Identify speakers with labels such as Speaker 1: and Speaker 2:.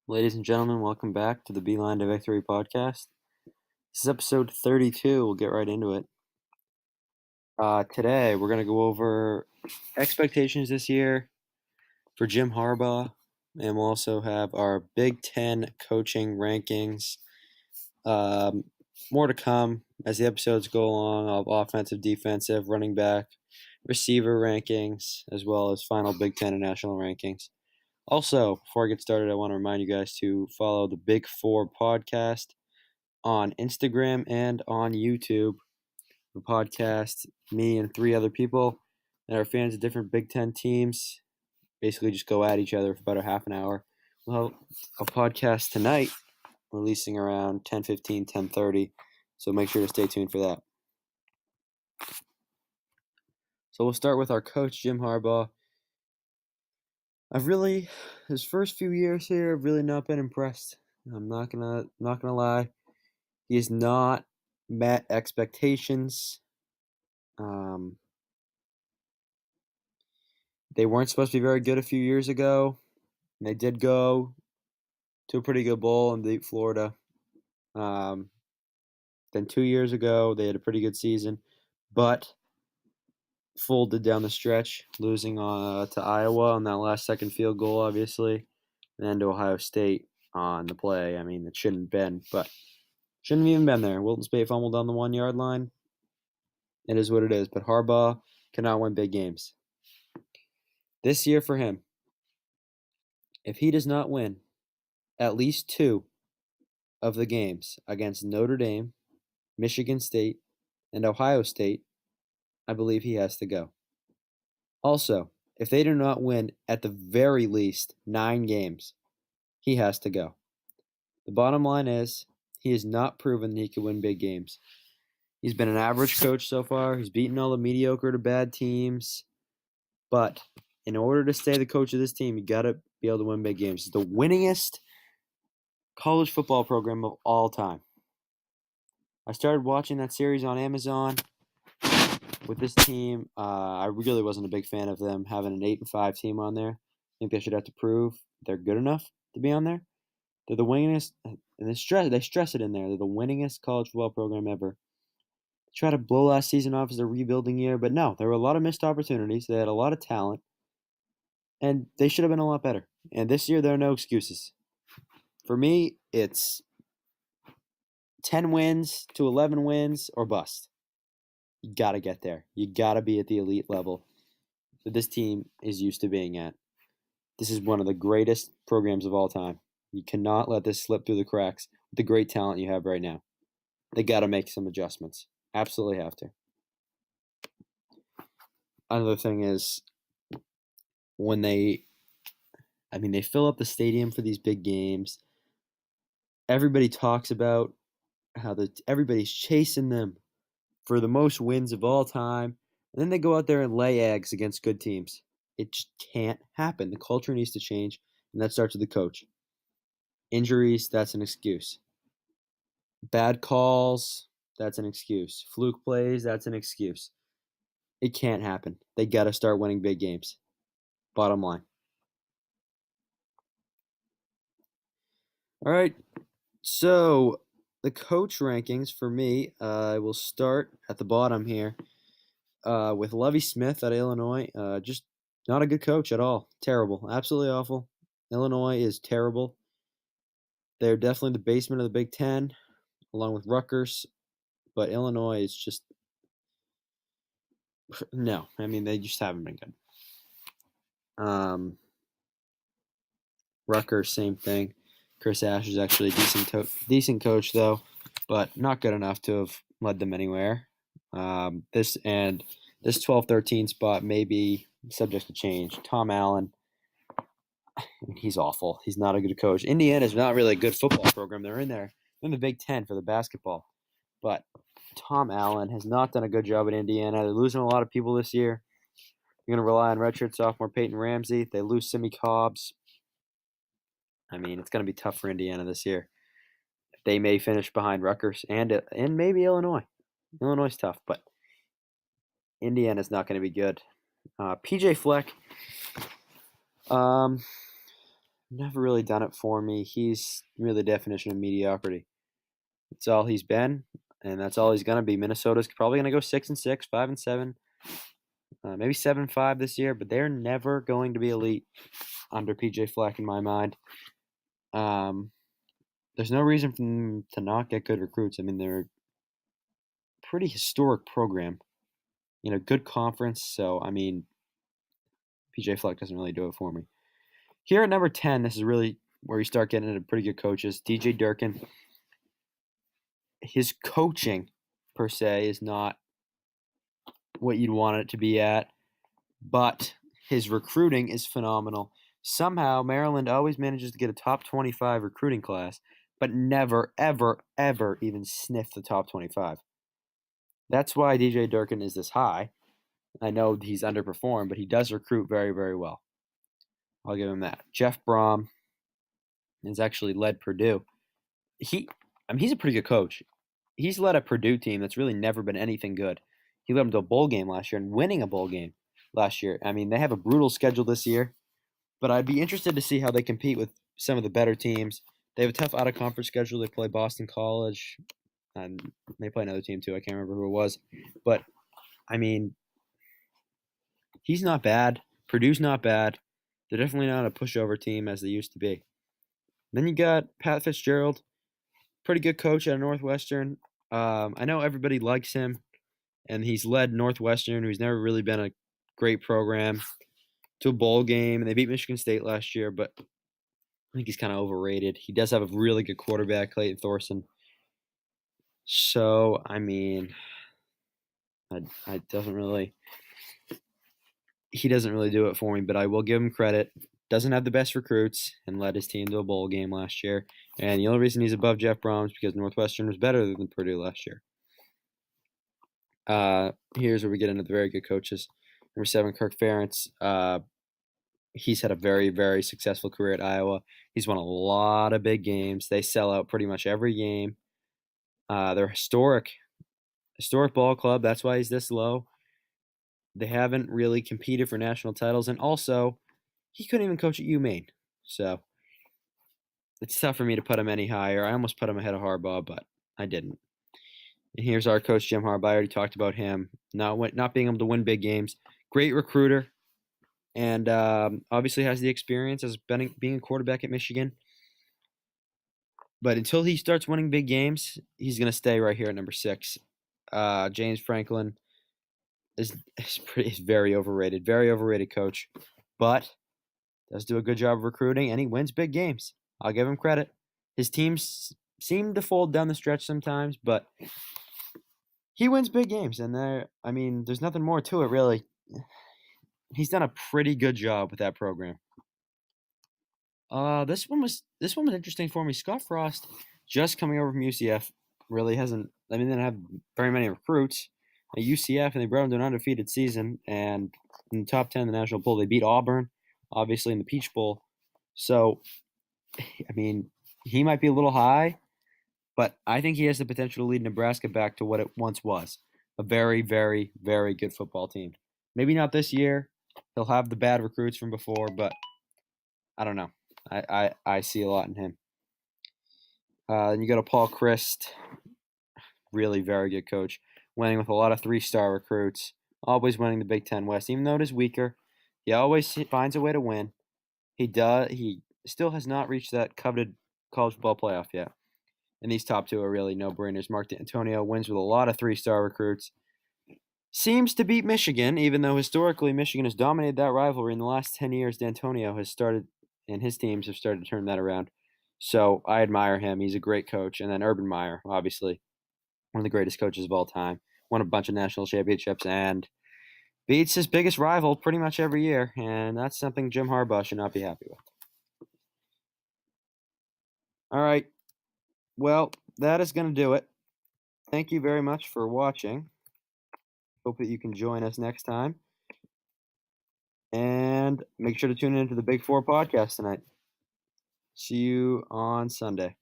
Speaker 1: Ladies and gentlemen, welcome back to the Beilein to Victory podcast. This is episode 32. We'll get right into it. Today, we're going to go over expectations this year for Jim Harbaugh, and we'll also have our Big Ten coaching rankings. More to come as the episodes go along. I'll have offensive, defensive, running back, receiver rankings, as well as final Big Ten and national rankings. Also, before I get started, I want to remind you guys to follow the Big Four podcast on Instagram and on YouTube. The podcast, me and three other people that are fans of different Big Ten teams, basically just go at each other for about a half an hour. We'll have a podcast tonight, releasing around 10:15, 10:30, so make sure to stay tuned for that. So we'll start with our coach, Jim Harbaugh. His first few years here, I've really not been impressed. I'm not gonna lie. He has not met expectations. They weren't supposed to be very good a few years ago. And they did go to a pretty good bowl and beat Florida. Then 2 years ago, they had a pretty good season, but folded down the stretch, losing to Iowa on that last second field goal, obviously, and then to Ohio State on the play. I mean, it shouldn't have been, but shouldn't have even been there. Wilton Speight fumbled on the 1-yard line. It is what it is, but Harbaugh cannot win big games. This year for him, if he does not win at least 2 of the games against Notre Dame, Michigan State, and Ohio State, I believe he has to go. Also, if they do not win at the very least 9 games, he has to go. The bottom line is he has not proven that he can win big games. He's been an average coach so far. He's beaten all the mediocre to bad teams. But in order to stay the coach of this team, you got to be able to win big games. It's the winningest college football program of all time. I started watching that series on Amazon with this team. I really wasn't a big fan of them having an 8-5 team on there. I think they should have to prove they're good enough to be on there. They're the winningest, and they stress it in there. They're the winningest college football program ever. They try to blow last season off as a rebuilding year, but no, there were a lot of missed opportunities. They had a lot of talent, and they should have been a lot better. And this year, there are no excuses. For me, it's 10 wins to 11 wins or bust. You got to get there. You got to be at the elite level that this team is used to being at. This is one of the greatest programs of all time. You cannot let this slip through the cracks with the great talent you have right now. They got to make some adjustments. Absolutely have to. Another thing is when they fill up the stadium for these big games. Everybody talks about how everybody's chasing them for the most wins of all time. And then they go out there and lay eggs against good teams. It just can't happen. The culture needs to change, and that starts with the coach. Injuries, that's an excuse. Bad calls, that's an excuse. Fluke plays, that's an excuse. It can't happen. They got to start winning big games. Bottom line. All right. So the coach rankings for me, I will start at the bottom here with Lovie Smith at Illinois. Just not a good coach at all. Terrible. Absolutely awful. Illinois is terrible. They're definitely the basement of the Big Ten, along with Rutgers. But Illinois is just no. I mean, they just haven't been good. Rutgers, same thing. Chris Ash is actually a decent coach, though, but not good enough to have led them anywhere. This 12-13 spot may be subject to change. Tom Allen, he's awful. He's not a good coach. Indiana's not really a good football program. They're in there. They're in the Big Ten for the basketball. But Tom Allen has not done a good job at Indiana. They're losing a lot of people this year. You're going to rely on redshirt sophomore Peyton Ramsey. They lose Simi Cobbs. I mean, it's going to be tough for Indiana this year. They may finish behind Rutgers and maybe Illinois. Illinois is tough, but Indiana's not going to be good. PJ Fleck, never really done it for me. He's really the definition of mediocrity. That's all he's been, and that's all he's gonna be. Minnesota's probably gonna go 6-6, 5-7, maybe 7-5 this year, but they're never going to be elite under PJ Fleck in my mind. There's no reason for them to not get good recruits. I mean, they're a pretty historic program, good conference. So I mean, PJ Fleck doesn't really do it for me. Here at number 10, this is really where you start getting into pretty good coaches. DJ Durkin. His coaching, per se, is not what you'd want it to be at, but his recruiting is phenomenal. Somehow, Maryland always manages to get a top 25 recruiting class, but never, ever, ever even sniff the top 25. That's why DJ Durkin is this high. I know he's underperformed, but he does recruit very, very well. I'll give him that. Jeff Brom has actually led Purdue. He's a pretty good coach. He's led a Purdue team that's really never been anything good. He led them to a bowl game last year and winning a bowl game last year. I mean, they have a brutal schedule this year, but I'd be interested to see how they compete with some of the better teams. They have a tough out-of-conference schedule. They play Boston College, and they play another team too. I can't remember who it was. But, I mean, he's not bad. Purdue's not bad. They're definitely not a pushover team as they used to be. Then you got Pat Fitzgerald, pretty good coach at Northwestern. I know everybody likes him, and he's led Northwestern, who's never really been a great program, to a bowl game, and they beat Michigan State last year, but I think he's kind of overrated. He does have a really good quarterback, Clayton Thorson. So, I mean, he doesn't really do it for me, but I will give him credit. Doesn't have the best recruits and led his team to a bowl game last year. And the only reason he's above Jeff Brom is because Northwestern was better than Purdue last year. Here's where we get into the very good coaches. Number 7, Kirk Ferentz. He's had a very, very successful career at Iowa. He's won a lot of big games. They sell out pretty much every game. They're historic ball club. That's why he's this low. They haven't really competed for national titles, and also he couldn't even coach at UMaine. So it's tough for me to put him any higher. I almost put him ahead of Harbaugh, but I didn't. And here's our coach, Jim Harbaugh. I already talked about him not being able to win big games. Great recruiter, and obviously has the experience as being a quarterback at Michigan. But until he starts winning big games, he's going to stay right here at number 6. James Franklin is very overrated coach, but does do a good job of recruiting, and he wins big games. I'll give him credit. His teams seem to fold down the stretch sometimes, but he wins big games, and there's nothing more to it, really. He's done a pretty good job with that program. This one was interesting for me. Scott Frost, just coming over from UCF, really hasn't. They didn't have very many recruits at UCF, and they brought him to an undefeated season. And in the top 10 of the national poll, they beat Auburn, obviously in the Peach Bowl. So, I mean, he might be a little high, but I think he has the potential to lead Nebraska back to what it once was, a very, very, very good football team. Maybe not this year. He'll have the bad recruits from before, but I don't know. I see a lot in him. Then you go to Paul Chryst, really very good coach, winning with a lot of 3-star recruits, always winning the Big Ten West, even though it is weaker. He always finds a way to win. He still has not reached that coveted college football playoff yet. And these top 2 are really no-brainers. Mark D'Antonio wins with a lot of 3-star recruits. Seems to beat Michigan, even though historically Michigan has dominated that rivalry. In the last 10 years, D'Antonio has started, and his teams have started to turn that around. So I admire him. He's a great coach. And then Urban Meyer, obviously, one of the greatest coaches of all time. Won a bunch of national championships and beats his biggest rival pretty much every year. And that's something Jim Harbaugh should not be happy with. All right. Well, that is going to do it. Thank you very much for watching. Hope that you can join us next time. And make sure to tune in to the Big 4 podcast tonight. See you on Sunday.